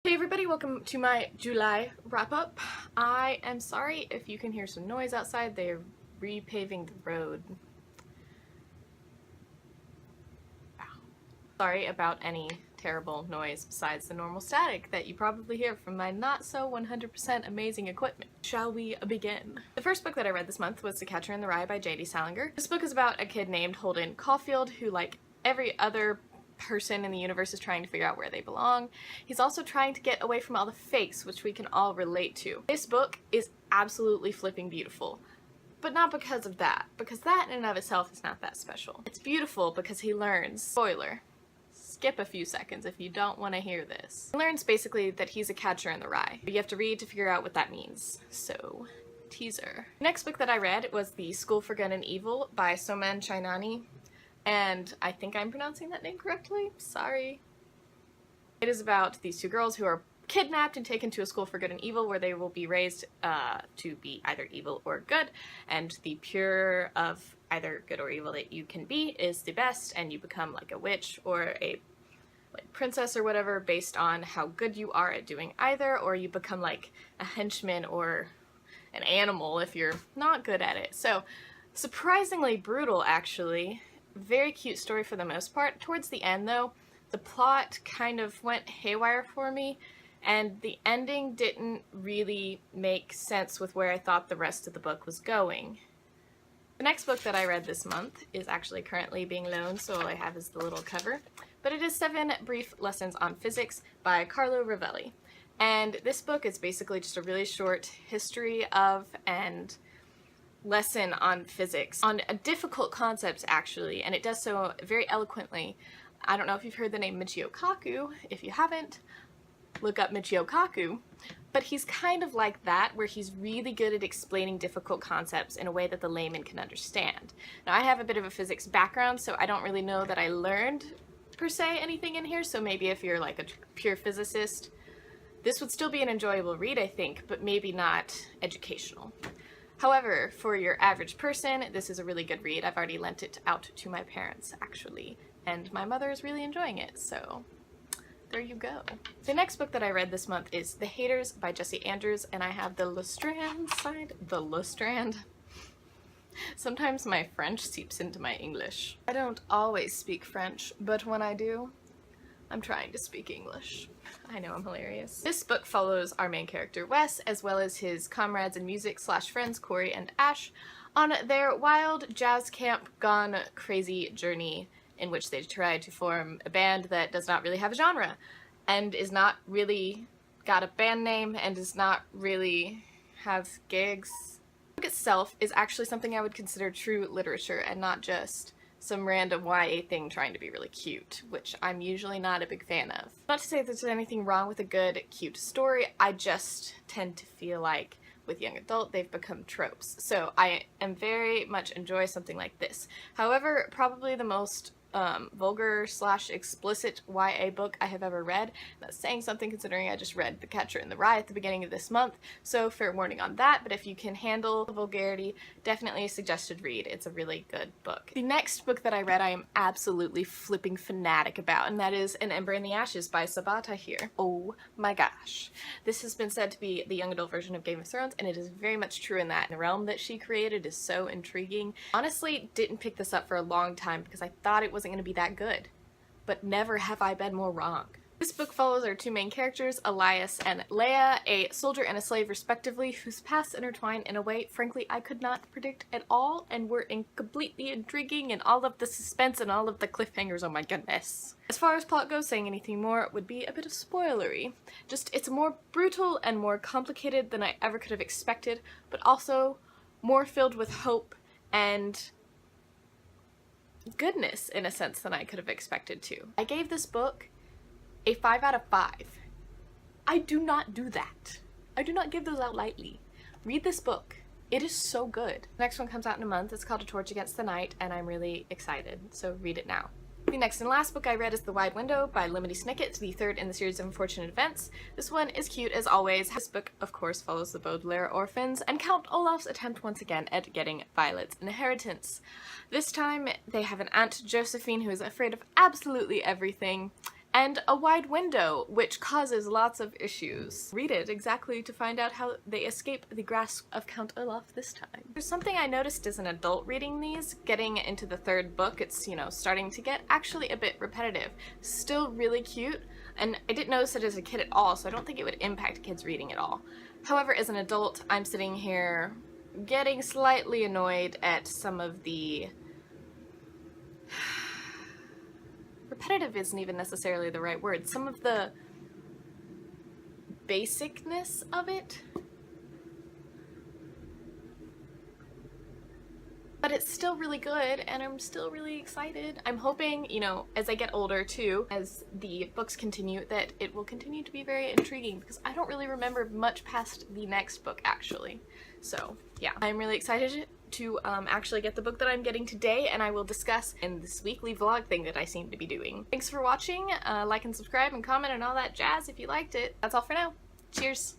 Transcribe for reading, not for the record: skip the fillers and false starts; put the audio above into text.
Hey everybody, welcome to my July wrap-up. I am sorry if you can hear some noise outside. They're repaving the road. Wow. Sorry about any terrible noise besides the normal static that you probably hear from my not so 100% amazing equipment. Shall we begin? The first book that I read this month was The Catcher in the Rye by J.D. Salinger. This book is about a kid named Holden Caulfield who, like every other person in the universe, is trying to figure out where they belong. He's also trying to get away from all the fakes, which we can all relate to. This book is absolutely flipping beautiful. But not because of that, because that in and of itself is not that special. It's beautiful because he learns, spoiler, skip a few seconds if you don't want to hear this. He learns basically that he's a catcher in the rye. But you have to read to figure out what that means. So, teaser. The next book that I read was The School for Good and Evil by Soman Chainani. And I think I'm pronouncing that name correctly. Sorry. It is about these two girls who are kidnapped and taken to a school for good and evil where they will be raised to be either evil or good. And the pure of either good or evil that you can be is the best, and you become like a witch or a princess or whatever based on how good you are at doing either, or you become like a henchman or an animal if you're not good at it. So surprisingly brutal, actually. Very cute story for the most part. Towards the end, though, the plot kind of went haywire for me, and the ending didn't really make sense with where I thought the rest of the book was going. The next book that I read this month is actually currently being loaned, so all I have is the little cover, but it is 7 Brief Lessons on Physics by Carlo Rovelli. And this book is basically just a really short history of and lesson on physics, on a difficult concept actually, and it does so very eloquently. I don't know if you've heard the name Michio Kaku. If you haven't, look up Michio Kaku. But he's kind of like that, where he's really good at explaining difficult concepts in a way that the layman can understand. Now, I have a bit of a physics background, so I don't really know that I learned, per se, anything in here, so maybe if you're like a pure physicist, this would still be an enjoyable read, I think, but maybe not educational. However, for your average person, this is a really good read. I've already lent it out to my parents, actually, and my mother is really enjoying it, so there you go. The next book that I read this month is The Haters by Jesse Andrews, and I have the Lestrand side. The Lestrand. Sometimes my French seeps into my English. I don't always speak French, but when I do, I'm trying to speak English. I know, I'm hilarious. This book follows our main character Wes, as well as his comrades in music / friends Corey and Ash, on their wild jazz camp gone crazy journey in which they try to form a band that does not really have a genre, and is not really got a band name, and does not really have gigs. The book itself is actually something I would consider true literature, and not just some random YA thing trying to be really cute, which I'm usually not a big fan of. Not to say that there's anything wrong with a good, cute story, I just tend to feel like with young adult they've become tropes. So I am very much enjoy something like this. However, probably the most vulgar / explicit YA book I have ever read. That's saying something considering I just read The Catcher in the Rye at the beginning of this month, so fair warning on that, but if you can handle the vulgarity, definitely a suggested read. It's a really good book. The next book that I read I am absolutely flipping fanatic about, and that is An Ember in the Ashes by Sabaa Tahir. Oh my gosh. This has been said to be the young adult version of Game of Thrones, and it is very much true in that. The realm that she created is so intriguing. Honestly, didn't pick this up for a long time because I thought it wasn't going to be that good, but never have I been more wrong. This book follows our two main characters, Elias and Leia, a soldier and a slave respectively, whose paths intertwine in a way, frankly, I could not predict at all, and were completely intriguing, and all of the suspense and all of the cliffhangers, oh my goodness. As far as plot goes, saying anything more would be a bit of spoilery. Just, it's more brutal and more complicated than I ever could have expected, but also more filled with hope and goodness, in a sense, than I could have expected to. I gave this book a 5 out of 5. I do not do that. I do not give those out lightly. Read this book. It is so good. The next one comes out in a month. It's called A Torch Against the Night, and I'm really excited, so read it now. The next and last book I read is The Wide Window by Lemony Snicket, the third in the series of Unfortunate Events. This one is cute as always. This book, of course, follows the Baudelaire orphans and Count Olaf's attempt once again at getting Violet's inheritance. This time, they have an Aunt Josephine who is afraid of absolutely everything, and a wide window, which causes lots of issues. Read it exactly to find out how they escape the grasp of Count Olaf this time. There's something I noticed as an adult reading these, getting into the third book, it's, you know, starting to get actually a bit repetitive. Still really cute, and I didn't notice it as a kid at all, so I don't think it would impact kids reading at all. However, as an adult, I'm sitting here getting slightly annoyed at some of the... repetitive isn't even necessarily the right word. Some of the basicness of it. But it's still really good, and I'm still really excited. I'm hoping, you know, as I get older too, as the books continue, that it will continue to be very intriguing, because I don't really remember much past the next book, actually. So, yeah. I'm really excited to actually get the book that I'm getting today, and I will discuss in this weekly vlog thing that I seem to be doing. Thanks for watching. Like and subscribe and comment and all that jazz if you liked it. That's all for now. Cheers!